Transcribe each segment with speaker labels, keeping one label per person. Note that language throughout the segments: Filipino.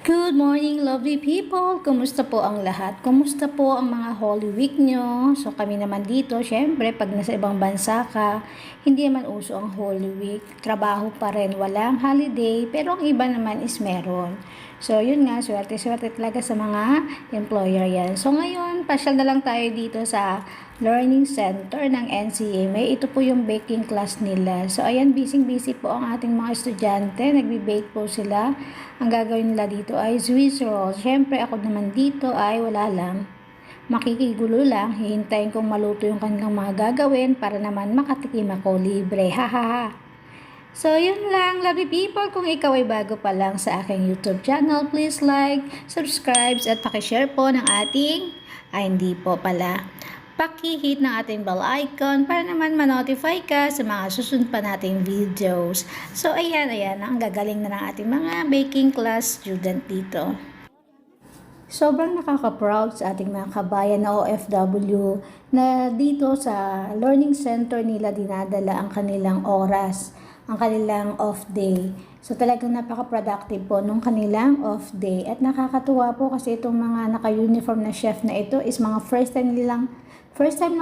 Speaker 1: Good morning, lovely people! Kumusta po ang lahat? Kumusta po ang mga Holy Week nyo? So kami naman dito, syempre, pag nasa ibang bansa ka, hindi naman uso ang Holy Week. Trabaho pa rin, walang holiday, pero ang iba naman is meron. So yun nga, swerte-swerte talaga sa mga employer yan. So ngayon, pasyal na lang tayo dito sa Learning Center ng NCMA. Ito po yung baking class nila. So ayan, busy-busy po ang ating mga estudyante. Nagbe-bake po sila. Ang gagawin nila dito ay Swiss roll. Siyempre ako naman dito ay wala lang. Makikigulo lang. Hihintayin kong maluto yung kanilang mga gagawin para naman makatikim ako libre. Hahaha. So, yun lang, lovely people. Kung ikaw ay bago pa lang sa aking YouTube channel, please like, subscribe, at pakishare po ng ating, hindi po pala, paki-hit ng ating bell icon para naman ma-notify ka sa mga susunod pa nating videos. So, ayan, ang gagaling na ng ating mga baking class student dito. Sobrang nakaka-proud sa ating mga kabayan na OFW na dito sa learning center nila dinadala ang kanilang oras, ang kanilang off day. So talagang napaka-productive po nung kanilang off day. At nakakatuwa po kasi itong mga naka-uniform na chef na ito is mga first time lang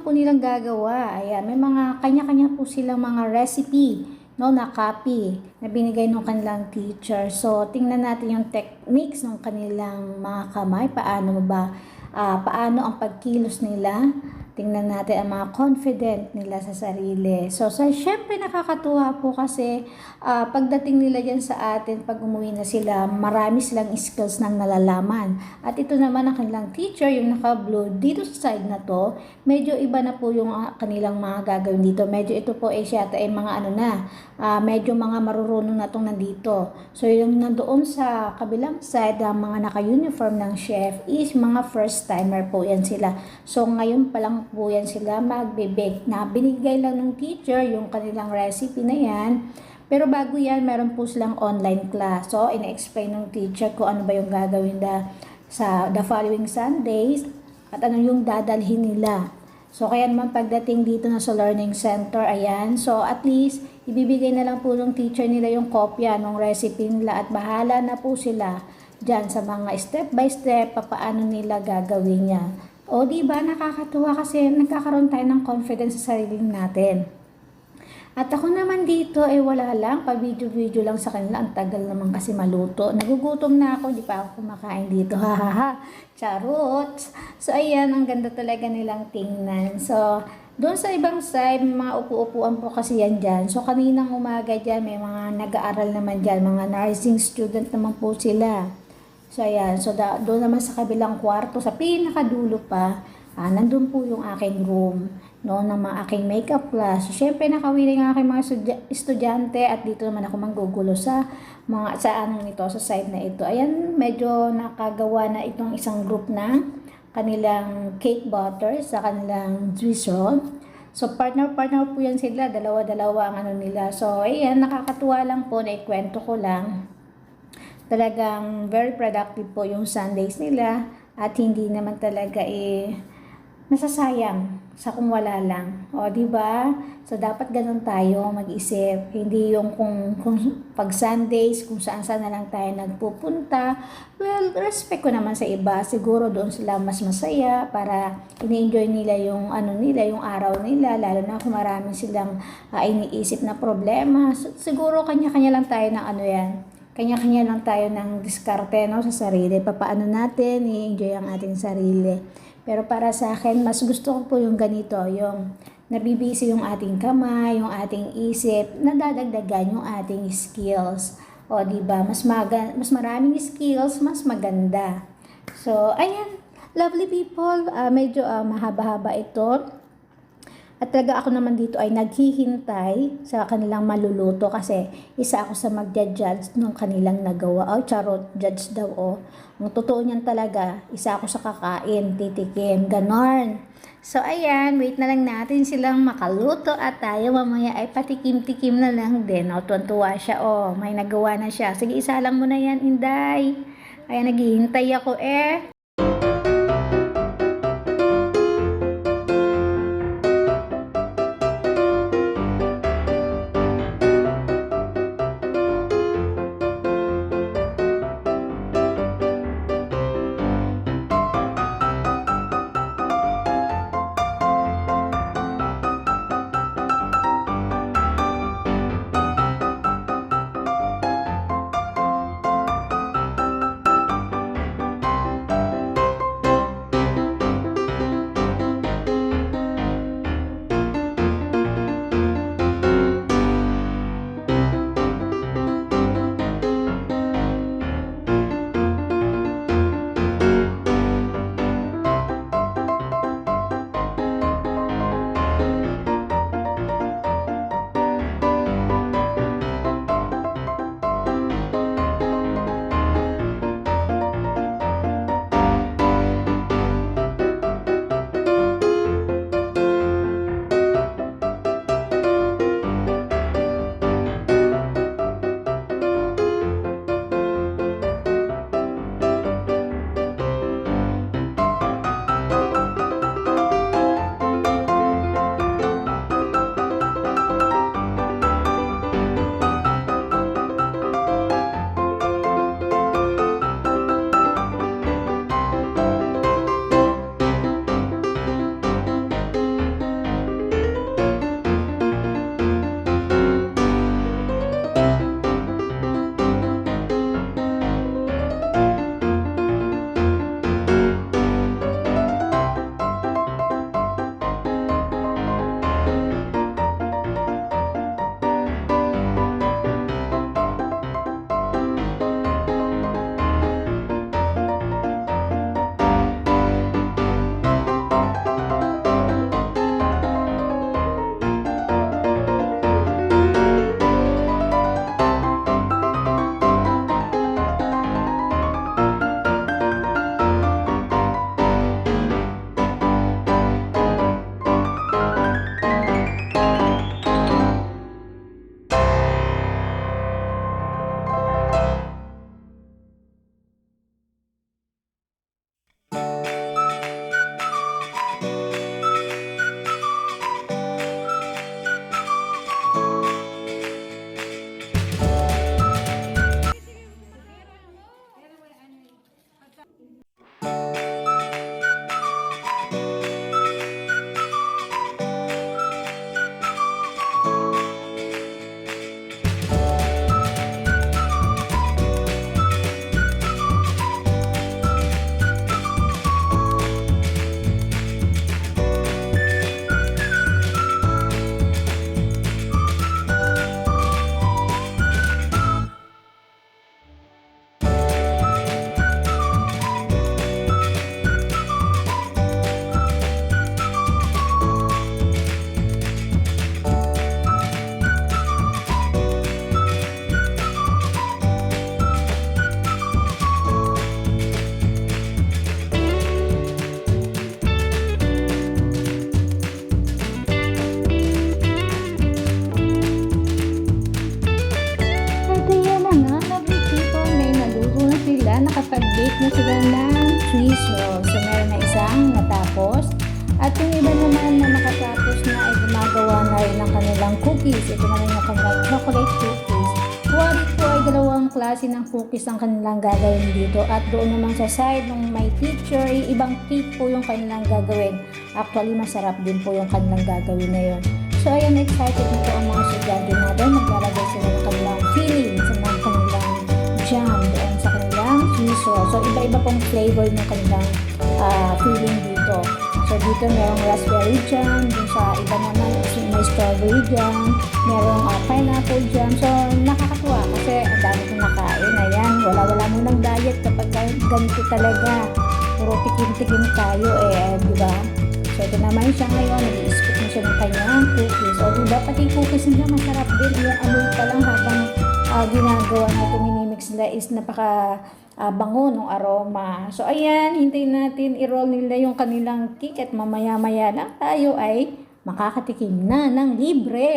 Speaker 1: po nilang gagawa. Ayan, may mga kanya-kanya po silang mga recipe, no, na copy na binigay ng kanilang teacher. So tingnan natin yung techniques ng kanilang mga kamay, paano ang pagkilos nila. Tingnan natin ang mga confident nila sa sarili. So, syempre nakakatuwa po kasi pagdating nila dyan sa atin, pag umuwi na sila, marami silang skills nang nalalaman. At ito naman ang kanilang teacher, yung naka-blue, dito sa side na to, medyo iba na po yung kanilang mga gagawin dito. Medyo ito po siya ay mga medyo mga marurunong na itong nandito. So, yung nandoon sa kabilang side, ang mga naka-uniform ng chef is mga first timer po yan sila. So, ngayon pa lang po yan sila magbe-bake na binigay lang ng teacher yung kanilang recipe na yan. Pero bago yan, meron po silang online class. So, ina-explain ng teacher kung ano ba yung gagawin sa the following Sundays at ano yung dadalhin nila. So, kaya naman pagdating dito na sa learning center, ayan. So, at least, ibibigay na lang po ng teacher nila yung kopya ng recipe nila at bahala na po sila dyan sa mga step by step, paano nila gagawin niya. O, diba, nakakatuwa kasi nagkakaroon tayo ng confidence sa sarili natin. At ako naman dito, wala lang, pa-video-video lang sa kanila. Ang tagal naman kasi maluto. Nagugutom na ako, di pa ako kumakain dito. Hahaha, charot! So, ayan, ang ganda talaga nilang tingnan. So, doon sa ibang side, may mga upu-upuan po kasi yan dyan. So, kaninang umaga dyan, may mga nag-aaral naman dyan. Mga nursing student naman po sila. So, ayan. So, doon naman sa kabilang kwarto, sa pinakadulo pa, nandun po yung aking room, no, ng mga aking makeup class. So, syempre, nakawili ng aking mga estudyante at dito naman ako manggugulo sa sa side na ito. Ayan, medyo nakagawa na itong isang group na kanilang cake butter sa kanilang Swiss roll. So, partner-partner po yan sila. Dalawa-dalawa ang nila. So, ayan, nakakatuwa lang po na ikwento ko lang. Talagang very productive po yung Sundays nila at hindi naman talaga nasasayang sa kung wala lang. O, di ba? So, dapat ganun tayo mag-isip. Hindi yung kung pag Sundays, kung saan-saan na lang tayo nagpupunta. Well, respect ko naman sa iba. Siguro doon sila mas masaya para ini-enjoy nila yung yung araw nila. Lalo na kung marami silang iniisip na problema. So, siguro kanya-kanya lang tayo ng kanya-kanya lang tayo ng diskarte, no, sa sarili. Paano natin i-enjoy ang ating sarili. Pero para sa akin, mas gusto ko po yung ganito, yung nabibisi yung ating kamay, yung ating isip, nadadagdagan yung ating skills. O, diba? Mas maraming skills, mas maganda. So, ayan, lovely people, medyo mahaba-haba ito. At talaga ako naman dito ay naghihintay sa kanilang maluluto kasi isa ako sa magja-judge ng kanilang nagawa. O, charot, judge daw o. Ang totoo niyan talaga, isa ako sa kakain, titikim, ganon. So, ayan, wait na lang natin silang makaluto at tayo mamaya ay patikim-tikim na lang din. O, tuwan-tuwa siya, o, may nagawa na siya. Sige, isa lang mo na yan, Inday. Ayan, naghihintay ako At yung iba naman na nakatapos na ay gumagawa na rin ng kanilang cookies. Ito naman yung kanilang chocolate cookies. Suwarit po ay dalawang klase ng cookies ang kanilang gagawin dito. At doon naman sa side ng may teacher, ibang cake po yung kanilang gagawin. Actually, masarap din po yung kanilang gagawin na yun. So, ayan, excited na po ang mga estudyante natin. Maglalagay sila ng kanilang filling sa mga kanilang jam doon sa kanilang Swiss roll. So, iba-iba pong flavor ng kanilang filling dito. So, dito merong raspberry jam, dun sa iba naman may strawberry jam, merong pineapple jam. So, nakakatuwa kasi ang dami kong nakain. Ayan, wala munang diet kapag ganito talaga. Puro tikim-tikim tayo di ba? So, ito naman siya ngayon, nag-i-scoop na siya ng kanyang cookies. So, diba, pati cookies nila masarap din. Yung amoy pa lang habang ginagawa na ito, minimix nila is napaka bango ng aroma. So, ayan, hintayin natin i-roll nila yung kanilang cake at mamaya-maya lang tayo ay makakatikim na ng libre.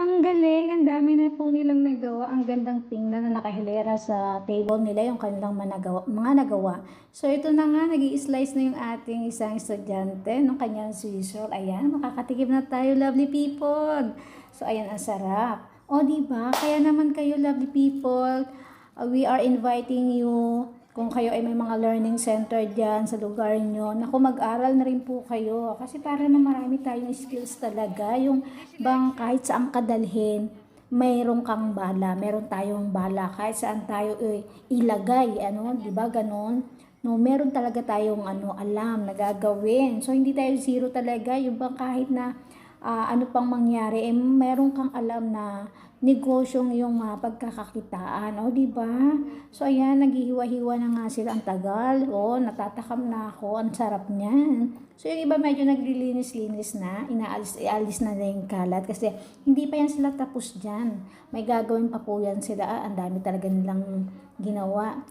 Speaker 1: Ang galing, ang dami na po nilang nagawa. Ang gandang tingnan na nakahilera sa table nila yung kanilang mga nagawa. So ito na nga, nag-i-slice na yung ating isang estudyante ng kanyang Swiss roll. Ayan, makakatikim na tayo, lovely people. So ayan, ang sarap. O diba, kaya naman kayo, lovely people, we are inviting you. Kung kayo ay may mga learning center dyan sa lugar nyo, naku, mag-aral na rin po kayo. Kasi para na marami tayong skills talaga. Yung bang kahit saan kadalhin, mayroon kang bala, meron tayong bala. Kahit saan tayo ilagay, di ba ganon? No, meron talaga tayong alam na gagawin. So, hindi tayo zero talaga. Yung bang kahit na ano pang mangyari, meron kang alam na negosyong yung pagkakakitaan, di ba? So, ayan, naghihiwa-hiwa na nga sila, ang tagal, natatakam na ako, ang sarap niyan. So, yung iba medyo naglilinis-linis na, iaalis na yung kalat, kasi hindi pa yan sila tapos dyan. May gagawin pa po yan sila, ang dami talaga nilang ginawa.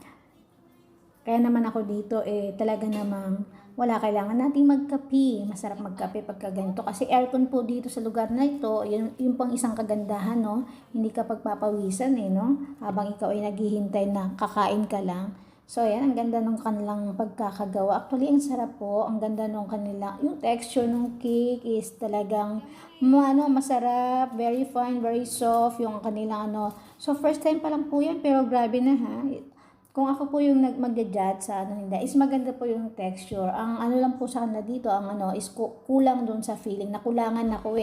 Speaker 1: Kaya naman ako dito, talaga namang wala, kailangan nating magkape. Masarap magkape pagka ganito. Kasi aircon po dito sa lugar na ito, yun pang isang kagandahan, no? Hindi ka pagpapawisan, no? Habang ikaw ay naghihintay na kakain ka lang. So, ayan, ang ganda ng kanilang pagkakagawa. Actually, ang sarap po. Ang ganda ng kanilang, yung texture ng cake is talagang, masarap, very fine, very soft, yung kanilang, So, first time pa lang po yan, pero grabe na, ha? Kung ako po yung mag-judge sa nila, is maganda po yung texture. Ang lang po sa kanila dito, ang is kulang doon sa feeling, nakulangan ako